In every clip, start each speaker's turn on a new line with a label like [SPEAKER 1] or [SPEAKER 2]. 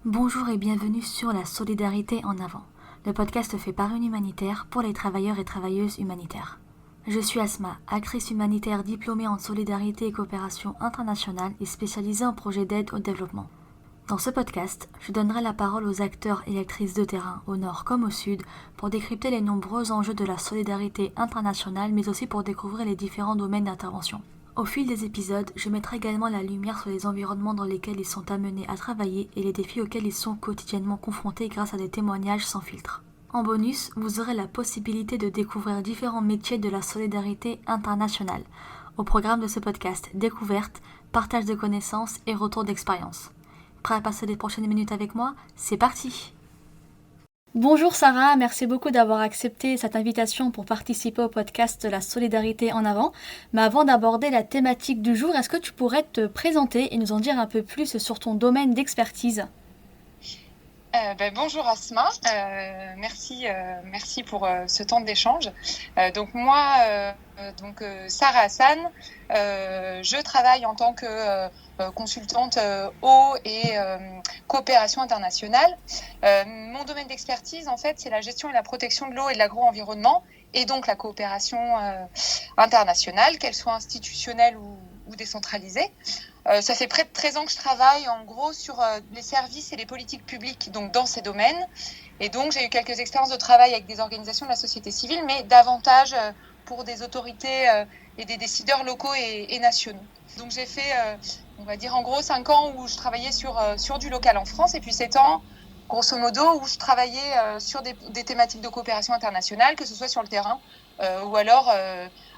[SPEAKER 1] Bonjour et bienvenue sur la solidarité en avant, le podcast fait par une humanitaire pour les travailleurs et travailleuses humanitaires. Je suis Asma, actrice humanitaire diplômée en solidarité et coopération internationale et spécialisée en projets d'aide au développement. Dans ce podcast, je donnerai la parole aux acteurs et actrices de terrain, au nord comme au sud, pour décrypter les nombreux enjeux de la solidarité internationale, mais aussi pour découvrir les différents domaines d'intervention. Au fil des épisodes, je mettrai également la lumière sur les environnements dans lesquels ils sont amenés à travailler et les défis auxquels ils sont quotidiennement confrontés grâce à des témoignages sans filtre. En bonus, vous aurez la possibilité de découvrir différents métiers de la solidarité internationale. Au programme de ce podcast, découverte, partage de connaissances et retour d'expérience. Prêt à passer les prochaines minutes avec moi? C'est parti! Bonjour Sarah, merci beaucoup d'avoir accepté cette invitation pour participer au podcast La solidarité en avant. Mais avant d'aborder la thématique du jour, est-ce que tu pourrais te présenter et nous en dire un peu plus sur ton domaine d'expertise?
[SPEAKER 2] Bonjour Asma, merci pour ce temps d'échange. Donc moi, Sarah Hassan, je travaille en tant que consultante eau et coopération internationale. Mon domaine d'expertise, en fait, c'est la gestion et la protection de l'eau et de l'agro-environnement, et donc la coopération internationale, qu'elle soit institutionnelle ou décentralisée. Ça fait près de 13 ans que je travaille en gros sur les services et les politiques publiques donc dans ces domaines. Et donc j'ai eu quelques expériences de travail avec des organisations de la société civile, mais davantage pour des autorités et des décideurs locaux et nationaux. Donc j'ai fait, on va dire en gros 5 ans où je travaillais sur du local en France, et puis 7 ans grosso modo où je travaillais sur des thématiques de coopération internationale, que ce soit sur le terrain ou alors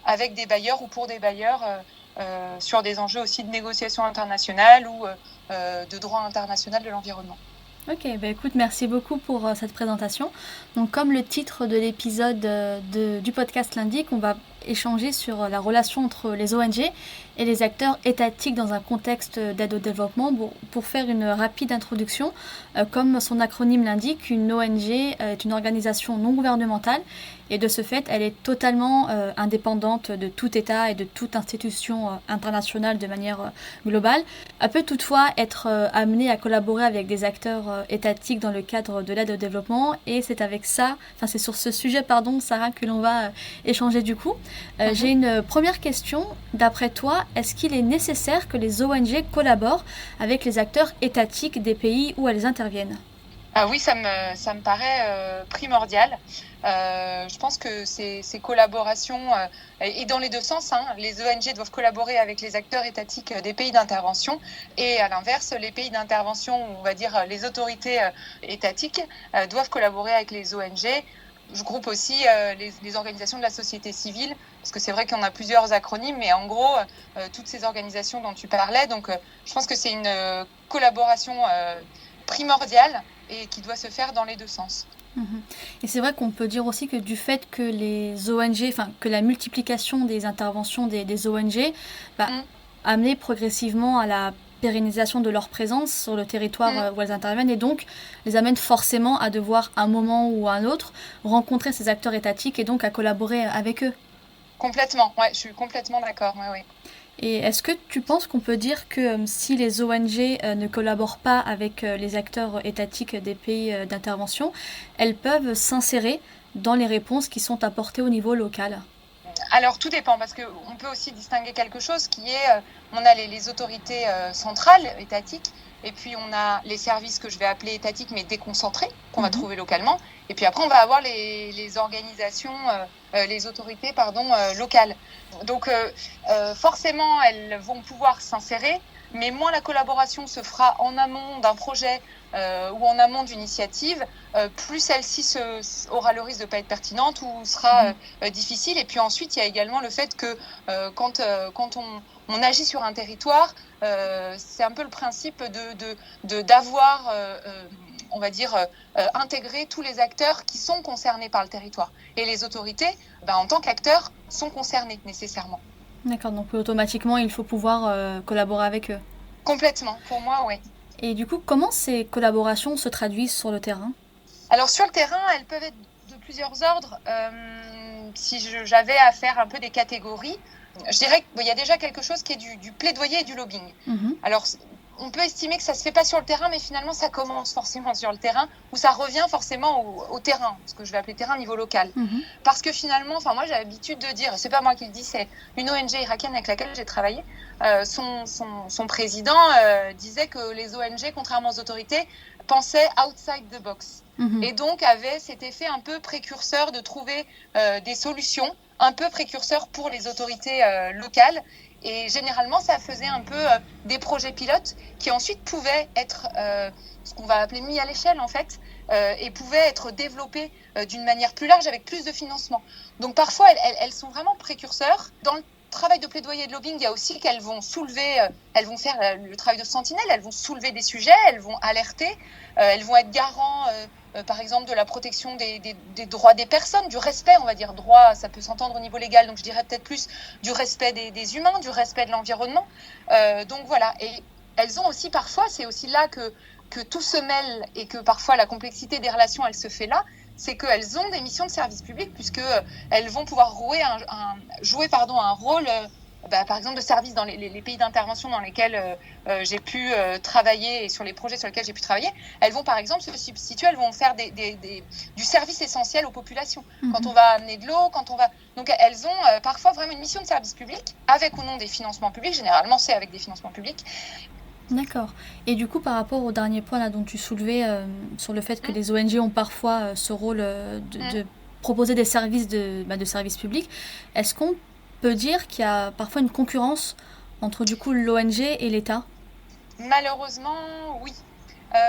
[SPEAKER 2] avec des bailleurs ou pour des bailleurs sur des enjeux aussi de négociation internationale ou de droit international de l'environnement.
[SPEAKER 1] Ok, écoute, merci beaucoup pour cette présentation. Donc comme le titre de l'épisode du podcast l'indique, on va échanger sur la relation entre les ONG et les acteurs étatiques dans un contexte d'aide au développement. Pour faire une rapide introduction, comme son acronyme l'indique, une ONG est une organisation non gouvernementale et de ce fait, elle est totalement indépendante de tout État et de toute institution internationale de manière globale. Elle peut toutefois être amenée à collaborer avec des acteurs étatiques dans le cadre de l'aide au développement, et c'est sur ce sujet, Sarah, que l'on va échanger du coup. J'ai une première question. D'après toi, est-ce qu'il est nécessaire que les ONG collaborent avec les acteurs étatiques des pays où elles interviennent?
[SPEAKER 2] Oui, ça me paraît primordial. Je pense que ces collaborations, et dans les deux sens, les ONG doivent collaborer avec les acteurs étatiques des pays d'intervention, et à l'inverse, les pays d'intervention, on va dire les autorités étatiques, doivent collaborer avec les ONG. Je groupe aussi les organisations de la société civile, parce que c'est vrai qu'on a plusieurs acronymes, mais en gros, toutes ces organisations dont tu parlais, donc je pense que c'est une collaboration primordiale et qui doit se faire dans les deux sens.
[SPEAKER 1] Et c'est vrai qu'on peut dire aussi que du fait que les ONG, que la multiplication des interventions des ONG va amener progressivement à la pérennisation de leur présence sur le territoire où elles interviennent, et donc les amène forcément à devoir, à un moment ou à un autre, rencontrer ces acteurs étatiques et donc à collaborer avec eux.
[SPEAKER 2] Complètement, ouais, je suis complètement d'accord, ouais.
[SPEAKER 1] Et est-ce que tu penses qu'on peut dire que si les ONG ne collaborent pas avec les acteurs étatiques des pays d'intervention, elles peuvent s'insérer dans les réponses qui sont apportées au niveau local?
[SPEAKER 2] Alors tout dépend, parce qu'on peut aussi distinguer quelque chose qui est, on a les autorités centrales, étatiques, et puis on a les services que je vais appeler étatiques mais déconcentrés, qu'on va trouver localement, et puis après on va avoir les organisations, les autorités locales. Donc forcément elles vont pouvoir s'insérer, mais moins la collaboration se fera en amont d'un projet ou en amont d'une initiative, plus celle-ci aura le risque de ne pas être pertinente ou sera difficile. Et puis ensuite, il y a également le fait que quand on agit sur un territoire, c'est un peu le principe d'avoir, on va dire, intégré tous les acteurs qui sont concernés par le territoire. Et les autorités, en tant qu'acteurs, sont concernés nécessairement.
[SPEAKER 1] D'accord, donc automatiquement, il faut pouvoir collaborer avec eux.
[SPEAKER 2] Complètement, pour moi, oui.
[SPEAKER 1] Et du coup, comment ces collaborations se traduisent sur le terrain?
[SPEAKER 2] Alors sur le terrain, elles peuvent être de plusieurs ordres. Si j'avais à faire un peu des catégories, je dirais qu'il y a déjà quelque chose qui est du plaidoyer et du lobbying. Alors on peut estimer que ça se fait pas sur le terrain, mais finalement ça commence forcément sur le terrain, ou ça revient forcément au terrain, ce que je vais appeler terrain niveau local. Parce que finalement, moi j'ai l'habitude de dire, c'est pas moi qui le dis, c'est une ONG irakienne avec laquelle j'ai travaillé, son président disait que les ONG, contrairement aux autorités, pensaient outside the box. Et donc avait cet effet un peu précurseur de trouver des solutions, un peu précurseur pour les autorités locales. Et généralement, ça faisait un peu des projets pilotes qui ensuite pouvaient être ce qu'on va appeler mis à l'échelle en fait, et pouvaient être développés d'une manière plus large avec plus de financement. Donc parfois, elles sont vraiment précurseurs. Dans le travail de plaidoyer et de lobbying, il y a aussi qu'elles vont soulever, elles vont faire le travail de sentinelle, elles vont soulever des sujets, elles vont alerter, elles vont être garants par exemple de la protection des droits des personnes, du respect, on va dire, droit, ça peut s'entendre au niveau légal, donc je dirais peut-être plus du respect des humains, du respect de l'environnement. Donc voilà, et elles ont aussi parfois, c'est aussi là que tout se mêle et que parfois la complexité des relations, elle se fait là, c'est qu'elles ont des missions de service public puisqu'elles vont pouvoir jouer un rôle par exemple de service dans les pays d'intervention dans lesquels j'ai pu travailler et sur les projets sur lesquels j'ai pu travailler. Elles vont par exemple se substituer, elles vont faire du service essentiel aux populations. Quand on va amener de l'eau, donc elles ont parfois vraiment une mission de service public avec ou non des financements publics. Généralement c'est avec des financements publics.
[SPEAKER 1] D'accord. Et du coup, par rapport au dernier point là, dont tu soulevais sur le fait que les ONG ont parfois ce rôle de proposer des services de services publics, est-ce qu'on peut dire qu'il y a parfois une concurrence entre du coup l'ONG et l'État ?
[SPEAKER 2] Malheureusement, oui.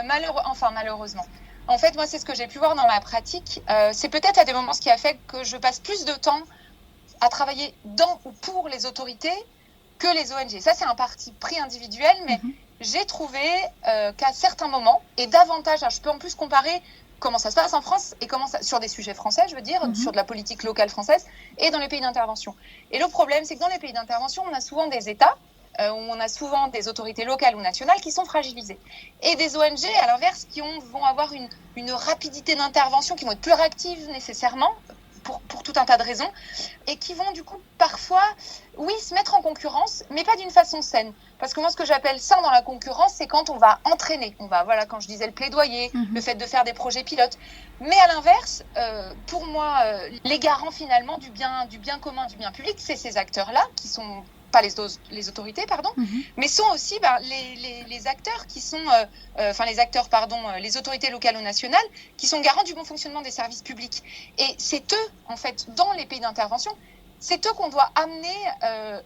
[SPEAKER 2] Malheureusement. En fait, moi, c'est ce que j'ai pu voir dans ma pratique. C'est peut-être à des moments ce qui a fait que je passe plus de temps à travailler dans ou pour les autorités que les ONG. Ça, c'est un parti pris individuel, mais j'ai trouvé qu'à certains moments, et davantage, je peux en plus comparer comment ça se passe en France et sur des sujets français, je veux dire, sur de la politique locale française et dans les pays d'intervention. Et le problème, c'est que dans les pays d'intervention, on a souvent des États, où on a souvent des autorités locales ou nationales qui sont fragilisées. Et des ONG, à l'inverse, qui vont avoir une rapidité d'intervention, qui vont être plus réactives nécessairement, pour tout un tas de raisons, et qui vont du coup parfois, oui, se mettre en concurrence, mais pas d'une façon saine. Parce que moi, ce que j'appelle ça dans la concurrence, c'est quand on va entraîner. Quand je disais le plaidoyer, le fait de faire des projets pilotes. Mais à l'inverse, pour moi, les garants finalement du bien commun, du bien public, c'est ces acteurs-là qui sont pas les autorités, mais sont aussi les acteurs qui sont, les autorités locales ou nationales qui sont garants du bon fonctionnement des services publics. Et c'est eux, en fait, dans les pays d'intervention, c'est eux qu'on doit amener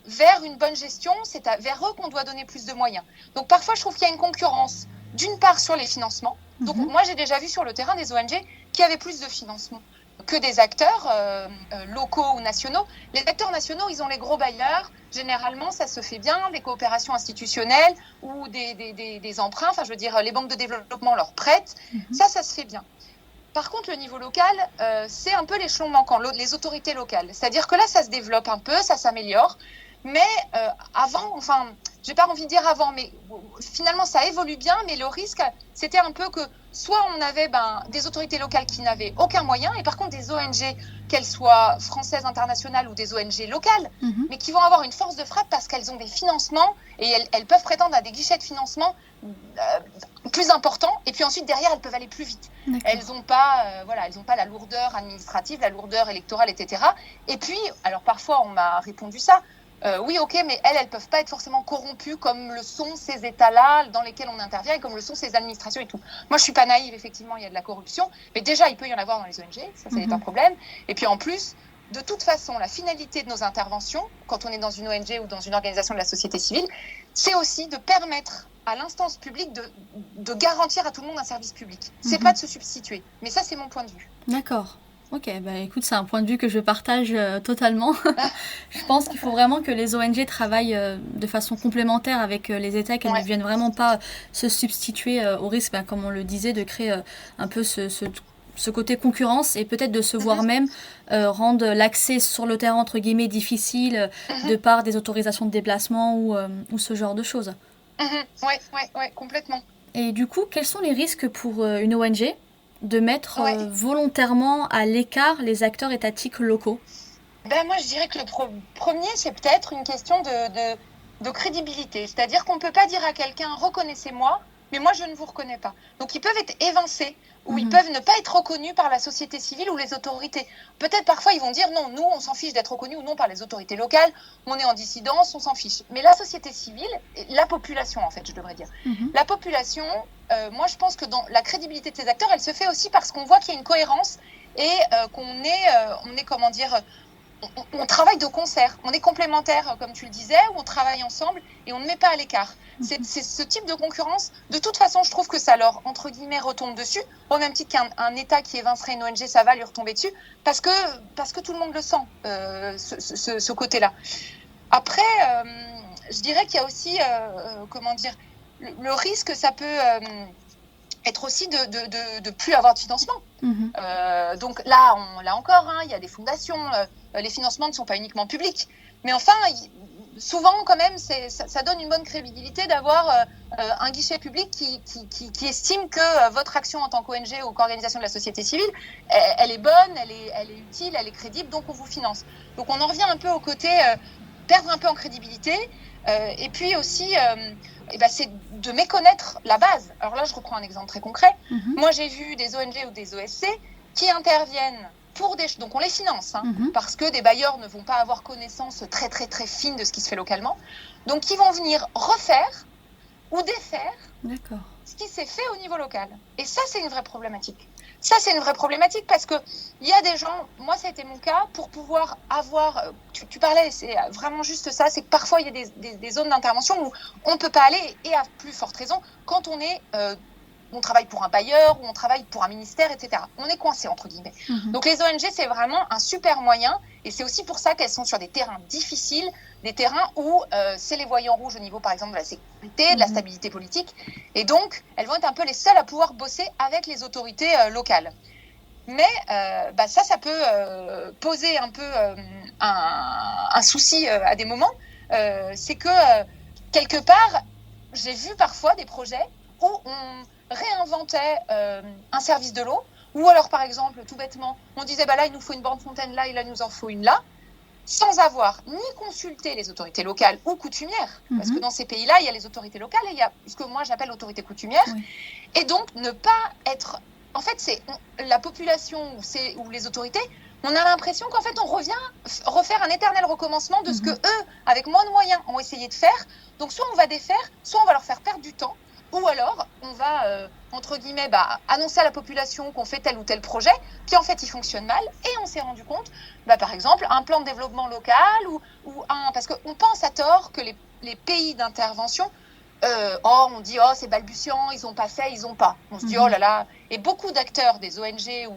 [SPEAKER 2] vers une bonne gestion, c'est vers eux qu'on doit donner plus de moyens. Donc parfois, je trouve qu'il y a une concurrence, d'une part sur les financements. Donc moi, j'ai déjà vu sur le terrain des ONG qui avaient plus de financement que des acteurs locaux ou nationaux. Les acteurs nationaux, ils ont les gros bailleurs. Généralement, ça se fait bien, des coopérations institutionnelles ou des emprunts. Enfin, je veux dire, les banques de développement leur prêtent. Ça se fait bien. Par contre, le niveau local, c'est un peu l'échelon manquant, les autorités locales. C'est-à-dire que là, ça se développe un peu, ça s'améliore. Mais avant, j'ai pas envie de dire avant, mais finalement, ça évolue bien. Mais le risque, c'était un peu que soit on avait des autorités locales qui n'avaient aucun moyen, et par contre des ONG, qu'elles soient françaises, internationales ou des ONG locales, mais qui vont avoir une force de frappe parce qu'elles ont des financements et elles peuvent prétendre à des guichets de financement plus importants. Et puis ensuite, derrière, elles peuvent aller plus vite. Elles n'ont pas, la lourdeur administrative, la lourdeur électorale, etc. Et puis, alors parfois, on m'a répondu ça. Oui, ok, mais elles peuvent pas être forcément corrompues comme le sont ces États-là dans lesquels on intervient et comme le sont ces administrations et tout. Moi, je suis pas naïve, effectivement, il y a de la corruption, mais déjà, il peut y en avoir dans les ONG, ça c'est un problème. Et puis en plus, de toute façon, la finalité de nos interventions, quand on est dans une ONG ou dans une organisation de la société civile, c'est aussi de permettre à l'instance publique de garantir à tout le monde un service public. C'est pas de se substituer, mais ça, c'est mon point de vue.
[SPEAKER 1] D'accord. Ok, écoute, c'est un point de vue que je partage totalement. Je pense qu'il faut vraiment que les ONG travaillent de façon complémentaire avec les États, qu'elles ne viennent vraiment pas se substituer au risque, comme on le disait, de créer un peu ce côté concurrence et peut-être de se voir même rendre l'accès sur le terrain, entre guillemets, difficile de par des autorisations de déplacement ou ce genre de choses.
[SPEAKER 2] Oui, complètement.
[SPEAKER 1] Et du coup, quels sont les risques pour une ONG de mettre volontairement à l'écart les acteurs étatiques locaux?
[SPEAKER 2] Moi, je dirais que le premier, c'est peut-être une question de crédibilité. C'est-à-dire qu'on ne peut pas dire à quelqu'un « reconnaissez-moi », mais moi je ne vous reconnais pas. Donc ils peuvent être évincés ou ils peuvent ne pas être reconnus par la société civile ou les autorités. Peut-être parfois ils vont dire non, nous on s'en fiche d'être reconnus ou non par les autorités locales, on est en dissidence, on s'en fiche. Mais la société civile, la population en fait je devrais dire, la population, moi je pense que dans la crédibilité de ces acteurs, elle se fait aussi parce qu'on voit qu'il y a une cohérence et qu'on est comment dire, on travaille de concert, on est complémentaires, comme tu le disais, où on travaille ensemble et on ne met pas à l'écart. C'est ce type de concurrence, de toute façon, je trouve que ça leur, entre guillemets, retombe dessus, au même titre qu'un État qui évincerait une ONG, ça va lui retomber dessus, parce que tout le monde le sent, ce côté-là. Après, je dirais qu'il y a aussi, comment dire, le risque, ça peut être aussi de plus avoir de financement. Donc là encore, il y a des fondations, les financements ne sont pas uniquement publics, mais enfin, souvent quand même, ça donne une bonne crédibilité d'avoir un guichet public qui estime que votre action en tant qu'ONG ou qu'organisation de la société civile, elle est bonne, elle est utile, elle est crédible, donc on vous finance. Donc on en revient un peu au côté perdre un peu en crédibilité, et puis aussi c'est de méconnaître la base. Alors là, je reprends un exemple très concret. Moi, j'ai vu des ONG ou des OSC qui interviennent pour donc on les finance, parce que des bailleurs ne vont pas avoir connaissance très très très fine de ce qui se fait localement. Donc, ils vont venir refaire ou défaire ce qui s'est fait au niveau local. Et ça, c'est une vraie problématique. Ça, c'est une vraie problématique parce qu'il y a des gens, moi ça a été mon cas, pour pouvoir avoir, tu parlais, c'est vraiment juste ça, c'est que parfois il y a des zones d'intervention où on ne peut pas aller, et à plus forte raison, quand on travaille pour un bailleur, ou on travaille pour un ministère, etc. On est coincé, entre guillemets. Donc les ONG, c'est vraiment un super moyen, et c'est aussi pour ça qu'elles sont sur des terrains difficiles, des terrains où c'est les voyants rouges au niveau, par exemple, de la sécurité, de la stabilité politique, et donc elles vont être un peu les seules à pouvoir bosser avec les autorités locales. Mais ça peut poser un peu un souci à des moments, c'est que quelque part, j'ai vu parfois des projets où on réinventait un service de l'eau, ou alors par exemple, tout bêtement, on disait là il nous faut une borne fontaine là et là il nous en faut une là, sans avoir ni consulté les autorités locales ou coutumières, parce que dans ces pays-là, il y a les autorités locales et il y a ce que moi j'appelle l'autorité coutumière, et donc ne pas être... En fait, c'est la population ou les autorités, on a l'impression qu'en fait, on revient refaire un éternel recommencement de ce que eux, avec moins de moyens, ont essayé de faire. Donc, soit on va défaire, soit on va leur faire perdre du temps, ou alors on va, entre guillemets, annoncer à la population qu'on fait tel ou tel projet, qui en fait, il fonctionne mal, et on s'est rendu compte, par exemple, un plan de développement local, parce qu'on pense à tort que les pays d'intervention, on dit c'est balbutiant, ils n'ont pas fait, ils n'ont pas. On se dit oh là là. Et beaucoup d'acteurs des ONG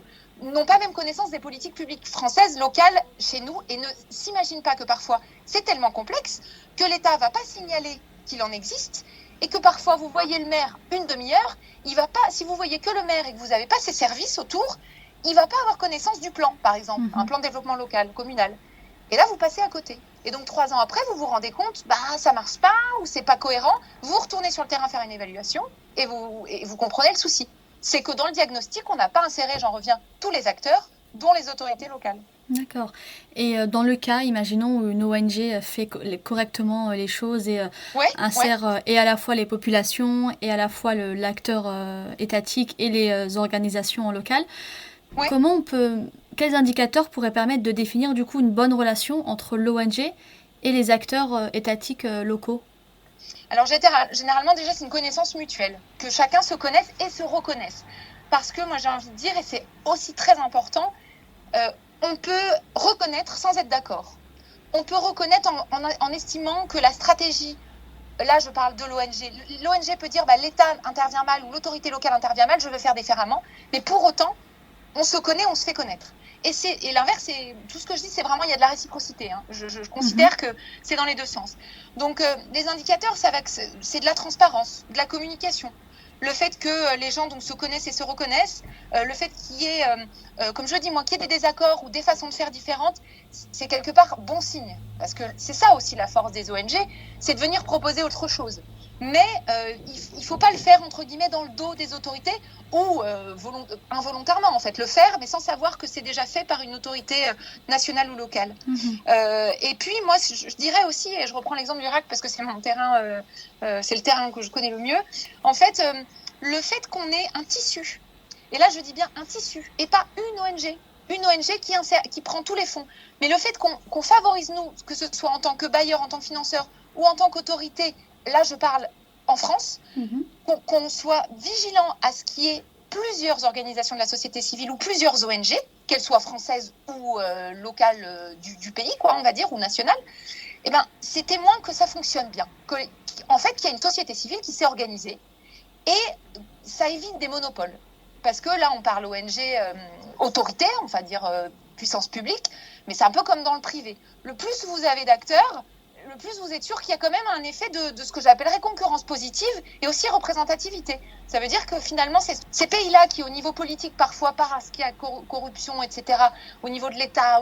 [SPEAKER 2] n'ont pas même connaissance des politiques publiques françaises, locales, chez nous, et ne s'imaginent pas que parfois c'est tellement complexe que l'État ne va pas signaler qu'il en existe, et que parfois vous voyez le maire une demi-heure, il va pas, si vous voyez que le maire et que vous n'avez pas ses services autour, il ne va pas avoir connaissance du plan, par exemple, un plan de développement local, communal. Et là, vous passez à côté. Et donc, 3 ans après, vous vous rendez compte, ça ne marche pas ou c'est pas cohérent. Vous retournez sur le terrain faire une évaluation et vous comprenez le souci. C'est que dans le diagnostic, on n'a pas inséré, j'en reviens, tous les acteurs, dont les autorités locales.
[SPEAKER 1] D'accord. Et dans le cas, imaginons une ONG fait correctement les choses et insère et à la fois les populations et à la fois l'acteur étatique et les organisations locales. Comment quels indicateurs pourraient permettre de définir du coup une bonne relation entre l'ONG et les acteurs étatiques locaux ?
[SPEAKER 2] Alors généralement déjà c'est une connaissance mutuelle, que chacun se connaisse et se reconnaisse. Parce que moi j'ai envie de dire, et c'est aussi très important, on peut reconnaître sans être d'accord. On peut reconnaître en estimant que la stratégie, là je parle de l'ONG, l'ONG peut dire l'État intervient mal ou l'autorité locale intervient mal, je veux faire différemment, mais pour autant, on se connaît, on se fait connaître. Et l'inverse, c'est tout ce que je dis, c'est vraiment, il y a de la réciprocité. Je considère que c'est dans les deux sens. Donc, les indicateurs, c'est de la transparence, de la communication. Le fait que les gens donc, se connaissent et se reconnaissent, le fait qu'il y ait, comme je dis moi, qu'il y ait des désaccords ou des façons de faire différentes, c'est quelque part bon signe. Parce que c'est ça aussi la force des ONG, c'est de venir proposer autre chose. mais il ne faut pas le faire, entre guillemets, dans le dos des autorités ou involontairement, en fait, le faire, mais sans savoir que c'est déjà fait par une autorité nationale ou locale. Et puis, moi, je dirais aussi, et je reprends l'exemple du RAC parce que c'est mon terrain, c'est le terrain que je connais le mieux, en fait, le fait qu'on ait un tissu, et là, je dis bien un tissu, et pas une ONG qui prend tous les fonds, mais le fait qu'on favorise, nous, que ce soit en tant que bailleur, en tant que financeur ou en tant qu'autorité, là je parle en France, qu'on soit vigilant à ce qu'il y ait plusieurs organisations de la société civile ou plusieurs ONG, qu'elles soient françaises ou locales du pays, quoi, on va dire, ou nationales, eh ben, c'est témoin que ça fonctionne bien. En fait, qu'il y a une société civile qui s'est organisée et ça évite des monopoles. Parce que là, on parle ONG autorité, on va dire puissance publique, mais c'est un peu comme dans le privé. Le plus vous avez d'acteurs, le plus vous êtes sûr qu'il y a quand même un effet de ce que j'appellerais concurrence positive et aussi représentativité. Ça veut dire que finalement, ces pays-là qui, au niveau politique, parfois, parce qu'il y a corruption, etc., au niveau de l'État,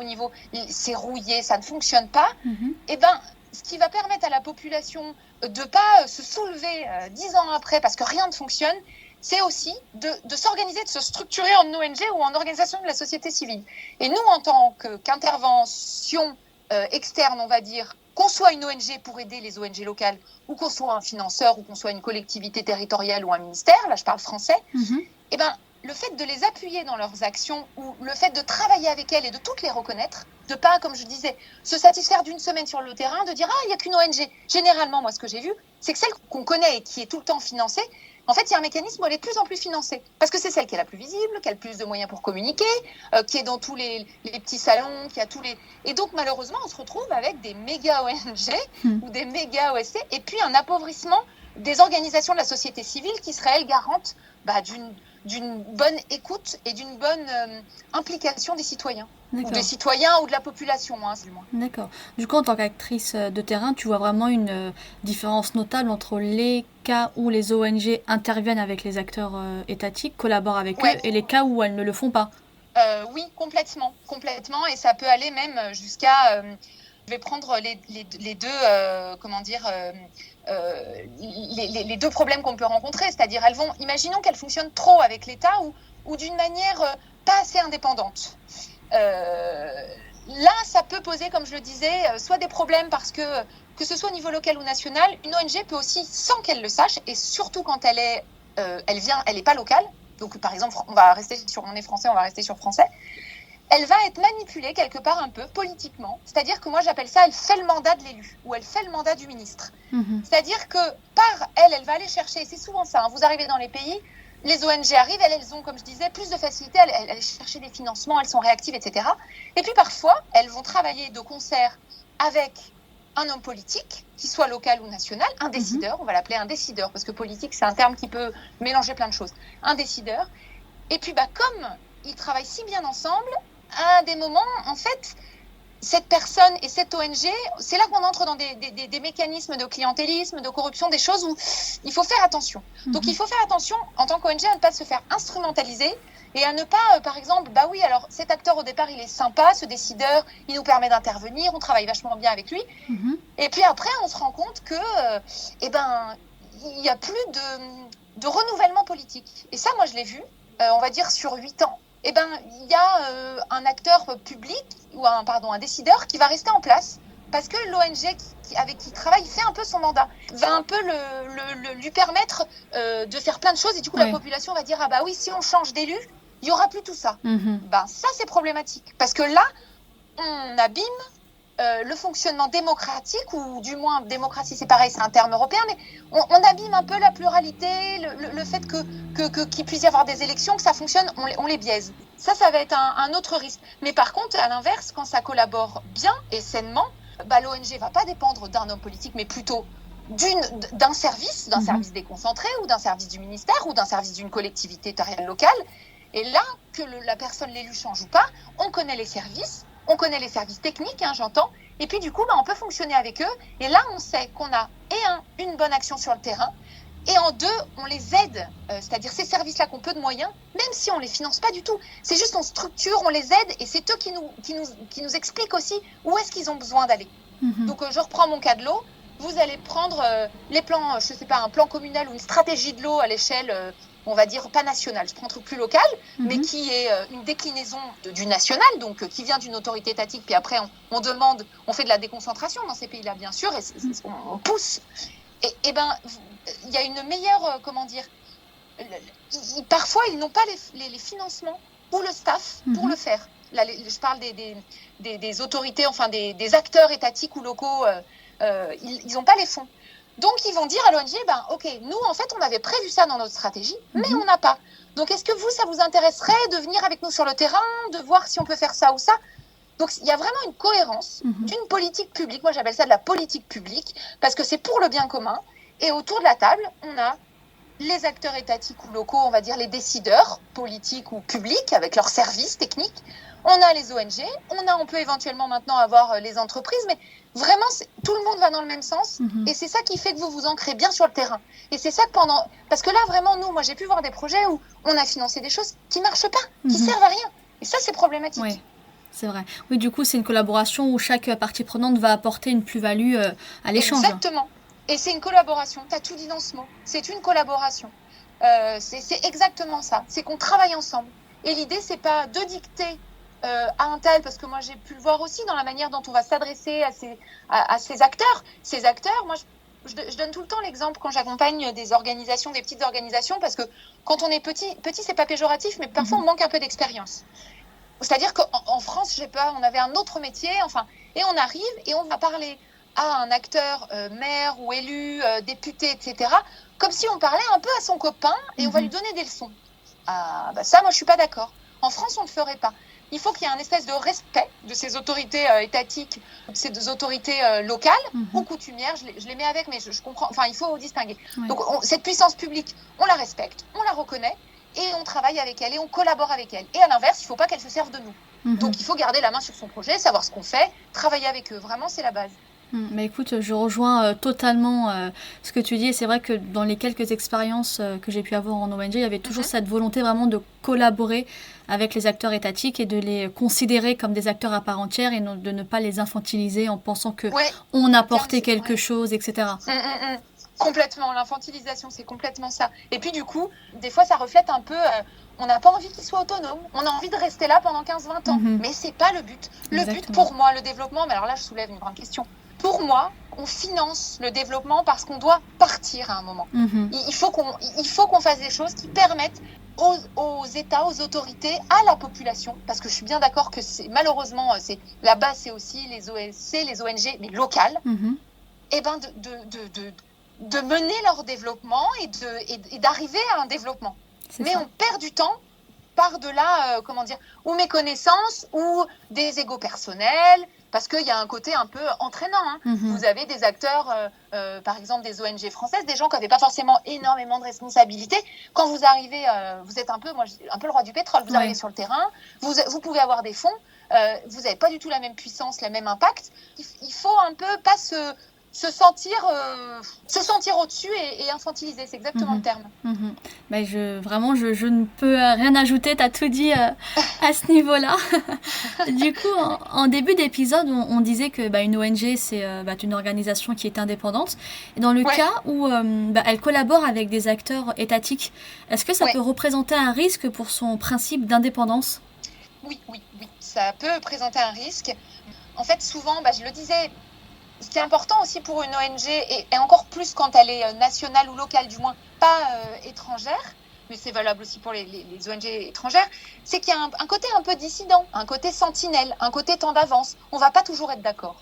[SPEAKER 2] c'est rouillé, ça ne fonctionne pas, et ben, ce qui va permettre à la population de ne pas se soulever 10 ans après parce que rien ne fonctionne, c'est aussi de s'organiser, de se structurer en ONG ou en organisation de la société civile. Et nous, en tant qu'intervention externe, on va dire, qu'on soit une ONG pour aider les ONG locales, ou qu'on soit un financeur, ou qu'on soit une collectivité territoriale ou un ministère, là je parle français, et ben, le fait de les appuyer dans leurs actions, ou le fait de travailler avec elles et de toutes les reconnaître, de pas, comme je disais, se satisfaire d'une semaine sur le terrain, de dire « Ah, il n'y a qu'une ONG ». Généralement, moi, ce que j'ai vu, c'est que celle qu'on connaît et qui est tout le temps financée, en fait, il y a un mécanisme où elle est de plus en plus financée. Parce que c'est celle qui est la plus visible, qui a le plus de moyens pour communiquer, qui est dans tous les petits salons, qui a tous les... Et donc, malheureusement, on se retrouve avec des méga ONG ou des méga OSC, et puis un appauvrissement des organisations de la société civile qui seraient, elles, garantes d'une bonne écoute et d'une bonne implication des citoyens. Ou des citoyens ou de la population, hein, c'est le moins.
[SPEAKER 1] D'accord. Du coup, en tant qu'actrice de terrain, tu vois vraiment une différence notable entre les cas où les ONG interviennent avec les acteurs étatiques, collaborent avec eux, et les cas où elles ne le font pas.
[SPEAKER 2] Oui, complètement. Et ça peut aller même jusqu'à... je vais prendre les deux, les deux problèmes qu'on peut rencontrer. C'est-à-dire, imaginons qu'elles fonctionnent trop avec l'État ou d'une manière pas assez indépendante. Là, ça peut poser, comme je le disais, soit des problèmes parce que ce soit au niveau local ou national, une ONG peut aussi, sans qu'elle le sache, et surtout quand elle est pas locale, donc par exemple, on est français, on va rester sur français, elle va être manipulée quelque part un peu politiquement. C'est-à-dire que moi, j'appelle ça, elle fait le mandat de l'élu, ou elle fait le mandat du ministre. C'est-à-dire que par elle va aller chercher, et c'est souvent ça, hein, vous arrivez dans les pays, les ONG arrivent, elles ont, comme je disais, plus de facilité à aller chercher des financements, elles sont réactives, etc. Et puis parfois, elles vont travailler de concert avec un homme politique, qu'il soit local ou national, un décideur, on va l'appeler un décideur, parce que politique, c'est un terme qui peut mélanger plein de choses. Un décideur. Et puis, comme ils travaillent si bien ensemble, à des moments, en fait, cette personne et cette ONG, c'est là qu'on entre dans des mécanismes de clientélisme, de corruption, des choses où il faut faire attention. Donc, il faut faire attention, en tant qu'ONG, à ne pas se faire instrumentaliser et à ne pas, par exemple, alors cet acteur au départ, il est sympa, ce décideur, il nous permet d'intervenir, on travaille vachement bien avec lui. Et puis après, on se rend compte que, il n'y a plus de renouvellement politique. Et ça, moi, je l'ai vu, on va dire sur 8 ans. Il y a un acteur public ou un décideur qui va rester en place parce que l'ONG avec qui il travaille fait un peu son mandat, va un peu lui permettre de faire plein de choses et du coup la population va dire ah bah oui, si on change d'élu, il y aura plus tout ça. Ça c'est problématique parce que là on abîme le fonctionnement démocratique, ou du moins démocratie c'est pareil, c'est un terme européen, mais on abîme un peu la pluralité, le fait qu'il puisse y avoir des élections, que ça fonctionne, on les biaise. Ça va être un autre risque. Mais par contre, à l'inverse, quand ça collabore bien et sainement, l'ONG va pas dépendre d'un homme politique, mais plutôt d'un service déconcentré, ou d'un service du ministère, ou d'un service d'une collectivité territoriale locale. Et là, que la personne, l'élu, change ou pas, on connaît les services, techniques, hein, j'entends, et puis du coup, on peut fonctionner avec eux, et là, on sait qu'on a, une bonne action sur le terrain, et en deux, on les aide, c'est-à-dire ces services-là qui ont peu de moyens, même si on ne les finance pas du tout. C'est juste on structure, on les aide, et c'est eux qui nous expliquent aussi où est-ce qu'ils ont besoin d'aller. Donc, je reprends mon cas de l'eau. vous allez prendre les plans, je sais pas, un plan communal ou une stratégie de l'eau à l'échelle, on va dire pas nationale, je prends un truc plus local, mais qui est une déclinaison du national, donc qui vient d'une autorité étatique, puis après on demande, on fait de la déconcentration dans ces pays-là, bien sûr, et on pousse. Et ben, il y a une meilleure, comment dire, parfois ils n'ont pas les financements ou le staff pour le faire. Là, je parle des autorités, enfin des acteurs étatiques ou locaux, ils n'ont pas les fonds. Donc, ils vont dire à l'ONG, ben, OK, nous, en fait, on avait prévu ça dans notre stratégie, mais on n'a pas. Donc, est-ce que ça vous intéresserait de venir avec nous sur le terrain, de voir si on peut faire ça ou ça? Donc, il y a vraiment une cohérence d'une politique publique. Moi, j'appelle ça de la politique publique, parce que c'est pour le bien commun. Et autour de la table, on a les acteurs étatiques ou locaux, on va dire les décideurs politiques ou publics, avec leurs services techniques. On a les ONG, on peut éventuellement maintenant avoir les entreprises, mais vraiment, tout le monde va dans le même sens, et c'est ça qui fait que vous vous ancrez bien sur le terrain. Et c'est ça que parce que là, vraiment, moi, j'ai pu voir des projets où on a financé des choses qui ne marchent pas, qui servent à rien. Et ça, c'est problématique.
[SPEAKER 1] Oui, c'est vrai. Oui, du coup, c'est une collaboration où chaque partie prenante va apporter une plus-value à l'échange.
[SPEAKER 2] Exactement. Et c'est une collaboration. Tu as tout dit dans ce mot. C'est une collaboration. C'est exactement ça. C'est qu'on travaille ensemble. Et l'idée, c'est pas de dicter à un tel, parce que moi j'ai pu le voir aussi dans la manière dont on va s'adresser à ces acteurs. Ces acteurs, moi je donne tout le temps l'exemple quand j'accompagne des organisations, des petites organisations, parce que quand on est petit c'est pas péjoratif, mais parfois on manque un peu d'expérience. C'est-à-dire qu'en France, on avait un autre métier, et on arrive et on va parler à un acteur, maire ou élu, député, etc., comme si on parlait un peu à son copain et on va lui donner des leçons. Ah, bah ça, moi je suis pas d'accord. En France, on ne le ferait pas. Il faut qu'il y ait un espèce de respect de ces autorités étatiques, de ces autorités locales ou coutumières. Je les mets avec, mais je comprends. Enfin, il faut distinguer. Oui. Donc, cette puissance publique, on la respecte, on la reconnaît et on travaille avec elle et on collabore avec elle. Et à l'inverse, il ne faut pas qu'elle se serve de nous. Donc, il faut garder la main sur son projet, savoir ce qu'on fait, travailler avec eux. Vraiment, c'est la base.
[SPEAKER 1] Mais écoute, je rejoins totalement ce que tu dis, et c'est vrai que dans les quelques expériences que j'ai pu avoir en ONG, il y avait toujours cette volonté vraiment de collaborer avec les acteurs étatiques et de les considérer comme des acteurs à part entière et de ne pas les infantiliser en pensant qu'on apportait quelque chose, etc.
[SPEAKER 2] Complètement, l'infantilisation, c'est complètement ça. Et puis du coup, des fois, ça reflète un peu... on n'a pas envie qu'ils soient autonomes, on a envie de rester là pendant 15-20 ans. Mais c'est pas le but. Le but, pour moi, le développement... Mais alors là, je soulève une grande question. Pour moi, on finance le développement parce qu'on doit partir à un moment. Il faut qu'on fasse des choses qui permettent aux États, aux autorités, à la population, parce que je suis bien d'accord que malheureusement, la base, c'est aussi les ONG, mais locales, et ben de mener leur développement et d'arriver à un développement. Mais on perd du temps par-delà, ou méconnaissance, ou des égos personnels, parce qu'il y a un côté un peu entraînant. Vous avez des acteurs, par exemple des ONG françaises, des gens qui n'avaient pas forcément énormément de responsabilités. Quand vous arrivez, vous êtes un peu le roi du pétrole, vous arrivez sur le terrain, vous pouvez avoir des fonds, vous n'avez pas du tout la même puissance, le même impact. Il faut un peu pas se sentir au-dessus et infantiliser, c'est exactement le terme.
[SPEAKER 1] Mais je ne peux rien ajouter, tu as tout dit à ce niveau-là. Du coup, en début d'épisode, on disait que une ONG, c'est une organisation qui est indépendante. Et dans le cas où elle collabore avec des acteurs étatiques, est-ce que ça peut représenter un risque pour son principe d'indépendance ?
[SPEAKER 2] Oui, ça peut présenter un risque. En fait, souvent, je le disais, ce qui est important aussi pour une ONG, et encore plus quand elle est nationale ou locale, du moins pas étrangère, mais c'est valable aussi pour les ONG étrangères, c'est qu'il y a un côté un peu dissident, un côté sentinelle, un côté temps d'avance. On ne va pas toujours être d'accord.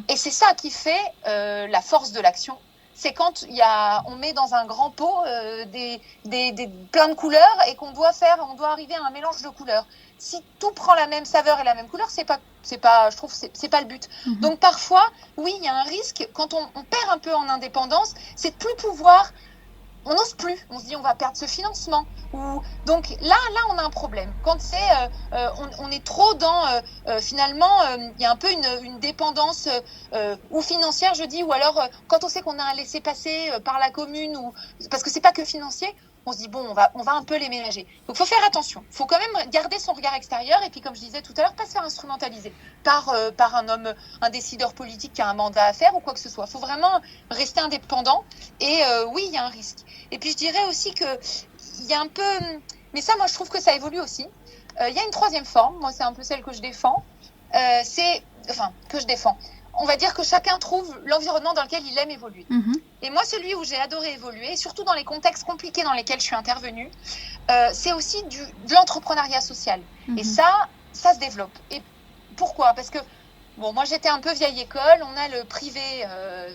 [SPEAKER 2] Et c'est ça qui fait la force de l'action. C'est quand on met dans un grand pot plein de couleurs et on doit arriver à un mélange de couleurs. Si tout prend la même saveur et la même couleur, je trouve c'est pas le but. Donc parfois, oui, il y a un risque quand on perd un peu en indépendance, c'est de plus pouvoir. On n'ose plus. On se dit on va perdre ce financement. Donc là, on a un problème. Quand on est trop dans finalement, il y a un peu une dépendance ou financière, je dis, ou alors quand on sait qu'on a un laissez-passer par la commune, parce que c'est pas que financier. on se dit bon, on va un peu les ménager. Donc il faut faire attention, il faut quand même garder son regard extérieur et puis comme je disais tout à l'heure, pas se faire instrumentaliser par un homme, un décideur politique qui a un mandat à faire ou quoi que ce soit. Il faut vraiment rester indépendant et oui, il y a un risque. Et puis je dirais aussi qu'il y a un peu, mais ça moi je trouve que ça évolue aussi. Il y a une troisième forme, moi c'est un peu celle que je défends, que je défends. On va dire que chacun trouve l'environnement dans lequel il aime évoluer. Et moi, celui où j'ai adoré évoluer, surtout dans les contextes compliqués dans lesquels je suis intervenue, c'est aussi de l'entrepreneuriat social. Et ça se développe. Et pourquoi ? Parce que, bon, moi, j'étais un peu vieille école. On a le privé,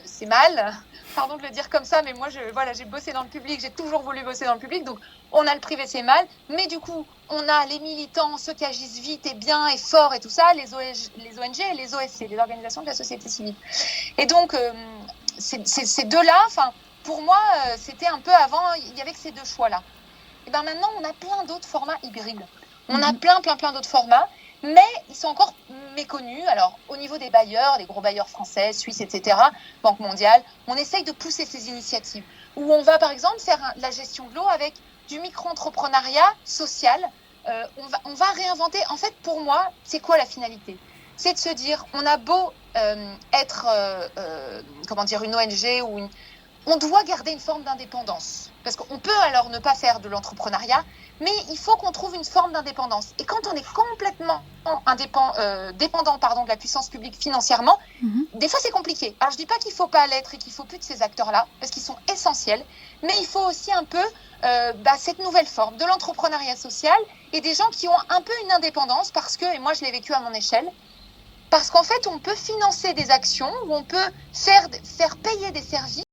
[SPEAKER 2] c'est mal. Pardon de le dire comme ça, mais moi, j'ai bossé dans le public. J'ai toujours voulu bosser dans le public. Donc, on a le privé, c'est mal. Mais du coup, on a les militants, ceux qui agissent vite et bien et fort et tout ça, les ONG et les OSC, les organisations de la société civile. Et donc, ces deux-là, pour moi, c'était un peu avant, il n'y avait que ces deux choix-là. Et bien maintenant, on a plein d'autres formats hybrides. On a plein d'autres formats, mais ils sont encore méconnus. Alors, au niveau des bailleurs, des gros bailleurs français, suisses, etc., Banque mondiale, on essaye de pousser ces initiatives où on va, par exemple, faire la gestion de l'eau avec du micro-entrepreneuriat social. On va réinventer. En fait, pour moi, c'est quoi la finalité ? C'est de se dire, on a beau être une ONG ou on doit garder une forme d'indépendance. Parce qu'on peut alors ne pas faire de l'entrepreneuriat, mais il faut qu'on trouve une forme d'indépendance. Et quand on est complètement dépendant de la puissance publique financièrement, des fois c'est compliqué. Alors je dis pas qu'il faut pas l'être et qu'il faut plus de ces acteurs-là, parce qu'ils sont essentiels, mais il faut aussi un peu cette nouvelle forme de l'entrepreneuriat social et des gens qui ont un peu une indépendance, parce que, et moi je l'ai vécu à mon échelle, parce qu'en fait on peut financer des actions, ou on peut faire payer des services